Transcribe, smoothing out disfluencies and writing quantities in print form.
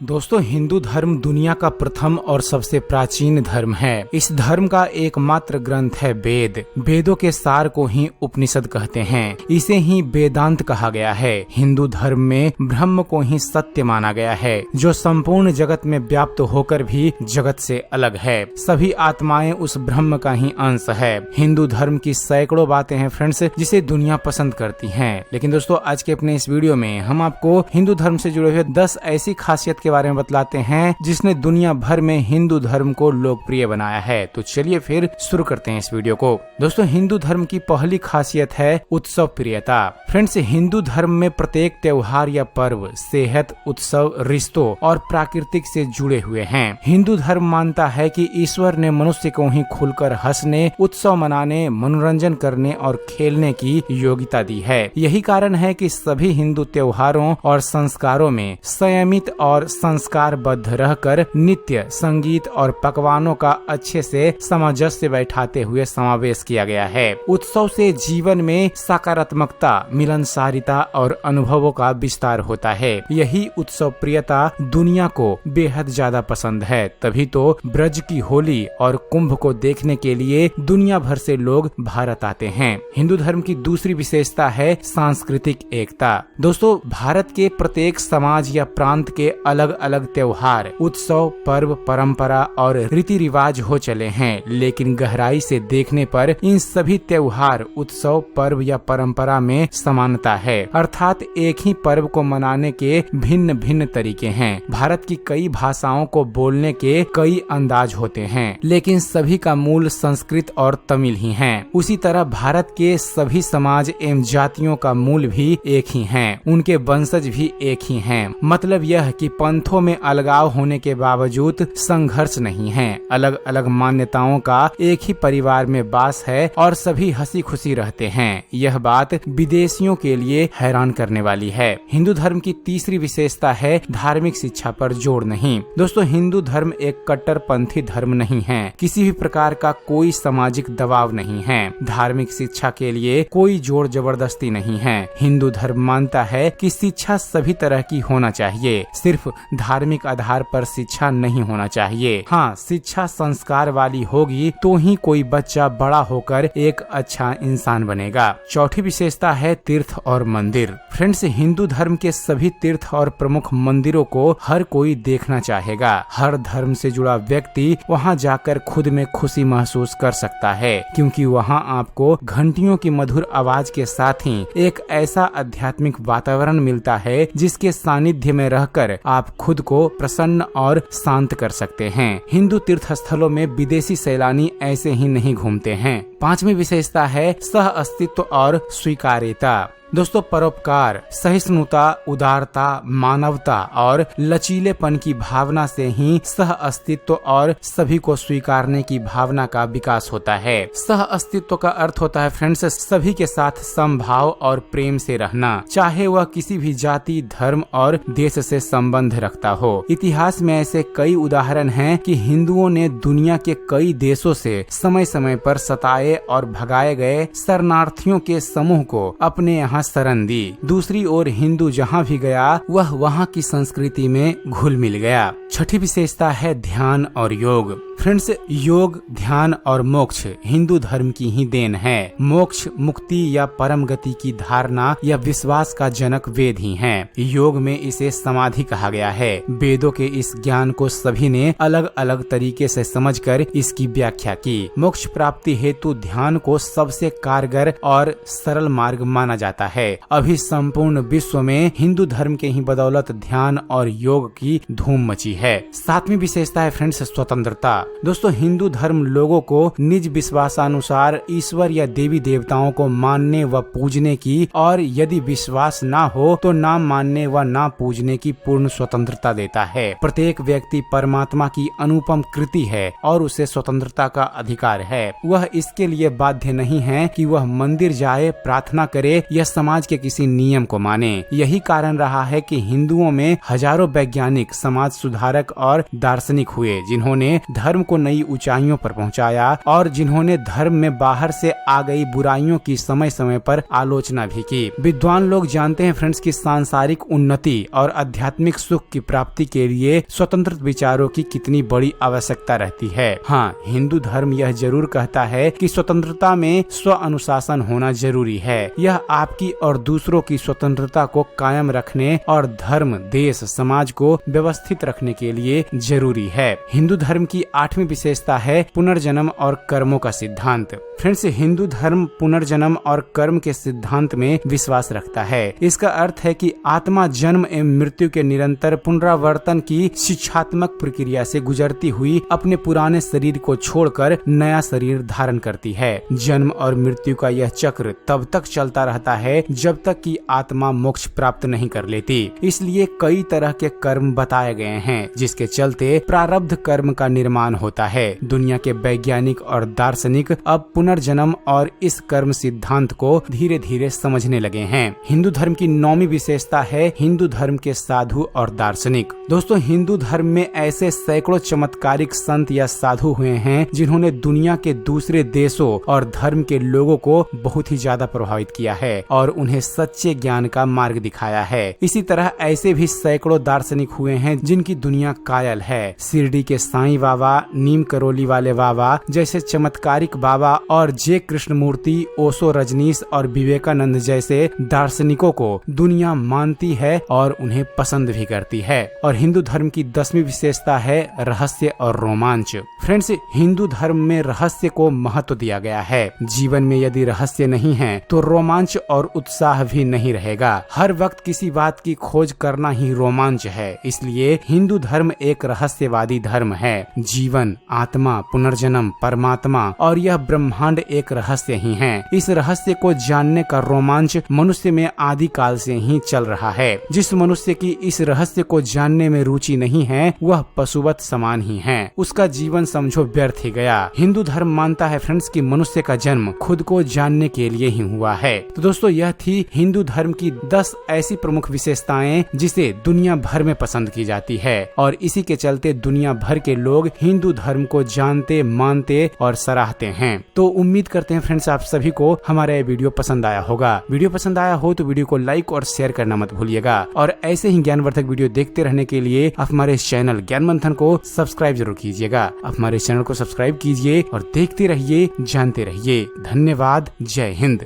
दोस्तों, हिंदू धर्म दुनिया का प्रथम और सबसे प्राचीन धर्म है। इस धर्म का एकमात्र ग्रंथ है वेद। वेदों के सार को ही उपनिषद कहते हैं। इसे ही वेदांत कहा गया है। हिंदू धर्म में ब्रह्म को ही सत्य माना गया है, जो संपूर्ण जगत में व्याप्त होकर भी जगत से अलग है। सभी आत्माएं उस ब्रह्म का ही अंश है। हिंदू धर्म की सैकड़ों बातें हैं फ्रेंड्स, जिसे दुनिया पसंद करती है। लेकिन दोस्तों, आज के अपने इस वीडियो में हम आपको हिंदू धर्म से जुड़े हुए 10 ऐसी खासियत के बारे में बतलाते हैं जिसने दुनिया भर में हिंदू धर्म को लोकप्रिय बनाया है। तो चलिए फिर शुरू करते हैं इस वीडियो को। दोस्तों, हिंदू धर्म की पहली खासियत है उत्सव प्रियता। फ्रेंड्स, हिंदू धर्म में प्रत्येक त्योहार या पर्व सेहत, उत्सव, रिश्तों और प्राकृतिक से जुड़े हुए हैं। हिंदू धर्म मानता है कि ईश्वर ने मनुष्य को ही खुलकर हंसने, उत्सव मनाने, मनोरंजन करने और खेलने की योग्यता दी है। यही कारण है कि सभी हिंदू त्योहारों और संस्कारों में संयमित और संस्कारबद्ध रहकर नित्य, संगीत और पकवानों का अच्छे से सामंजस्य बैठाते हुए समावेश किया गया है। उत्सव से जीवन में सकारात्मकता, मिलनसारिता और अनुभवों का विस्तार होता है। यही उत्सव प्रियता दुनिया को बेहद ज्यादा पसंद है। तभी तो ब्रज की होली और कुंभ को देखने के लिए दुनिया भर से लोग भारत आते हैं। हिंदू धर्म की दूसरी विशेषता है सांस्कृतिक एकता। दोस्तों, भारत के प्रत्येक समाज या प्रांत के अलग अलग त्योहार, उत्सव, पर्व, परंपरा और रीति रिवाज हो चले हैं, लेकिन गहराई से देखने पर इन सभी त्योहार, उत्सव, पर्व या परंपरा में समानता है। अर्थात एक ही पर्व को मनाने के भिन्न भिन्न तरीके हैं। भारत की कई भाषाओं को बोलने के कई अंदाज होते हैं, लेकिन सभी का मूल संस्कृत और तमिल ही है। उसी तरह भारत के सभी समाज एवं जातियों का मूल भी एक ही है, उनके वंशज भी एक ही हैं। मतलब यह कि पंथों में अलगाव होने के बावजूद संघर्ष नहीं है। अलग अलग मान्यताओं का एक ही परिवार में वास है और सभी हंसी खुशी रहते हैं। यह बात विदेशियों के लिए हैरान करने वाली है। हिंदू धर्म की तीसरी विशेषता है धार्मिक शिक्षा पर जोर नहीं। दोस्तों, हिंदू धर्म एक कट्टरपंथी धर्म नहीं है। किसी भी प्रकार का कोई सामाजिक दबाव नहीं है। धार्मिक शिक्षा के लिए कोई जोर जबरदस्ती नहीं है। हिंदू धर्म मानता है कि शिक्षा सभी तरह की होना चाहिए, सिर्फ धार्मिक आधार पर शिक्षा नहीं होना चाहिए। हाँ, शिक्षा संस्कार वाली होगी तो ही कोई बच्चा बड़ा होकर एक अच्छा इंसान बनेगा। चौथी विशेषता है तीर्थ और मंदिर। फ्रेंड्स, हिंदू धर्म के सभी तीर्थ और प्रमुख मंदिरों को हर कोई देखना चाहेगा। हर धर्म से जुड़ा व्यक्ति वहाँ जाकर खुद में खुशी महसूस कर सकता है, क्योंकि वहाँ आपको घंटियों की मधुर आवाज के साथ ही एक ऐसा आध्यात्मिक वातावरण मिलता है जिसके सानिध्य में रहकर आप खुद को प्रसन्न और शांत कर सकते हैं। हिंदू तीर्थ स्थलों में विदेशी सैलानी ऐसे ही नहीं घूमते हैं। पांचवी विशेषता है सह अस्तित्व और स्वीकार्यता। दोस्तों, परोपकार, सहिष्णुता, उदारता, मानवता और लचीलेपन की भावना से ही सह अस्तित्व और सभी को स्वीकारने की भावना का विकास होता है। सह अस्तित्व का अर्थ होता है फ्रेंड्स, सभी के साथ समभाव और प्रेम से रहना, चाहे वह किसी भी जाति, धर्म और देश से संबंध रखता हो। इतिहास में ऐसे कई उदाहरण हैं कि हिंदुओं ने दुनिया के कई देशों से समय समय पर सताए और भगाए गए शरणार्थियों के समूह को अपने यहाँ शरण दी। दूसरी ओर हिंदू जहाँ भी गया वह वहाँ की संस्कृति में घुल मिल गया। छठी विशेषता है ध्यान और योग। फ्रेंड्स, योग, ध्यान और मोक्ष हिंदू धर्म की ही देन है। मोक्ष, मुक्ति या परम गति की धारणा या विश्वास का जनक वेद ही हैं। योग में इसे समाधि कहा गया है। वेदों के इस ज्ञान को सभी ने अलग अलग तरीके से समझकर इसकी व्याख्या की। मोक्ष प्राप्ति हेतु ध्यान को सबसे कारगर और सरल मार्ग माना जाता है। अभी संपूर्ण विश्व में हिंदू धर्म के ही बदौलत ध्यान और योग की धूम मची है। सातवीं विशेषता है फ्रेंड्स स्वतंत्रता। दोस्तों, हिंदू धर्म लोगों को निज विश्वासानुसार ईश्वर या देवी देवताओं को मानने व पूजने की और यदि विश्वास ना हो तो ना मानने व ना पूजने की पूर्ण स्वतंत्रता देता है। प्रत्येक व्यक्ति परमात्मा की अनुपम कृति है और उसे स्वतंत्रता का अधिकार है। वह इसके लिए बाध्य नहीं है कि वह मंदिर जाए, प्रार्थना करे या समाज के किसी नियम को माने। यही कारण रहा है कि हिंदुओं में हजारों वैज्ञानिक, समाज सुधारक और दार्शनिक हुए, जिन्होंने धर्म धर्म को नई ऊंचाइयों पर पहुंचाया और जिन्होंने धर्म में बाहर से आ गई बुराइयों की समय समय पर आलोचना भी की। विद्वान लोग जानते हैं फ्रेंड्स कि सांसारिक उन्नति और आध्यात्मिक सुख की प्राप्ति के लिए स्वतंत्र विचारों की कितनी बड़ी आवश्यकता रहती है। हाँ, हिंदू धर्म यह जरूर कहता है कि स्वतंत्रता में स्व अनुशासन होना जरूरी है। यह आपकी और दूसरों की स्वतंत्रता को कायम रखने और धर्म, देश, समाज को व्यवस्थित रखने के लिए जरूरी है। हिंदू धर्म की 8वीं विशेषता है पुनर्जन्म और कर्मों का सिद्धांत। फ्रेंड्स, हिंदू धर्म पुनर्जन्म और कर्म के सिद्धांत में विश्वास रखता है। इसका अर्थ है कि आत्मा जन्म एवं मृत्यु के निरंतर पुनरावर्तन की शिक्षात्मक प्रक्रिया से गुजरती हुई अपने पुराने शरीर को छोड़कर नया शरीर धारण करती है। जन्म और मृत्यु का यह चक्र तब तक चलता रहता है जब तक कि आत्मा मोक्ष प्राप्त नहीं कर लेती। इसलिए कई तरह के कर्म बताए गए हैं जिसके चलते प्रारब्ध कर्म का निर्माण होता है। दुनिया के वैज्ञानिक और दार्शनिक अब पुनर्जन्म और इस कर्म सिद्धांत को धीरे धीरे समझने लगे हैं। हिंदू धर्म की 9वीं विशेषता है हिंदू धर्म के साधु और दार्शनिक। दोस्तों, हिंदू धर्म में ऐसे सैकड़ों चमत्कारिक संत या साधु हुए हैं जिन्होंने दुनिया के दूसरे देशों और धर्म के लोगों को बहुत ही ज्यादा प्रभावित किया है और उन्हें सच्चे ज्ञान का मार्ग दिखाया है। इसी तरह ऐसे भी सैकड़ों दार्शनिक हुए हैं जिनकी दुनिया कायल है। शिरडी के साईं बाबा, नीम करोली वाले बाबा जैसे चमत्कारिक बाबा और जे कृष्णमूर्ति, ओशो, रजनीश और विवेकानंद जैसे दार्शनिकों को दुनिया मानती है और उन्हें पसंद भी करती है। और हिंदू धर्म की 10वीं विशेषता है रहस्य और रोमांच। फ्रेंड्स, हिंदू धर्म में रहस्य को महत्व दिया गया है। जीवन में यदि रहस्य नहीं है तो रोमांच और उत्साह भी नहीं रहेगा। हर वक्त किसी बात की खोज करना ही रोमांच है। इसलिए हिंदू धर्म एक रहस्यवादी धर्म है। जीवन, आत्मा, पुनर्जन्म, परमात्मा और यह ब्रह्मांड एक रहस्य ही है। इस रहस्य को जानने का रोमांच मनुष्य में आदि काल से ही चल रहा है। जिस मनुष्य की इस रहस्य को जानने में रुचि नहीं है वह पशुवत समान ही है। उसका जीवन समझो व्यर्थ ही गया। हिंदू धर्म मानता है फ्रेंड्स कि मनुष्य का जन्म खुद को जानने के लिए ही हुआ है। तो दोस्तों, यह थी हिंदू धर्म की 10 ऐसी प्रमुख विशेषताएं जिसे दुनिया भर में पसंद की जाती है और इसी के चलते दुनिया भर के लोग हिंदू धर्म को जानते, मानते और सराहते हैं। तो उम्मीद करते हैं फ्रेंड्स आप सभी को हमारा ये वीडियो पसंद आया होगा। वीडियो पसंद आया हो तो वीडियो को लाइक और शेयर करना मत भूलिएगा और ऐसे ही ज्ञानवर्धक वीडियो देखते रहने के लिए आप हमारे चैनल ज्ञान मंथन को सब्सक्राइब जरूर कीजिएगा। आप हमारे चैनल को सब्सक्राइब कीजिए और देखते रहिए, जानते रहिए। धन्यवाद। जय हिंद।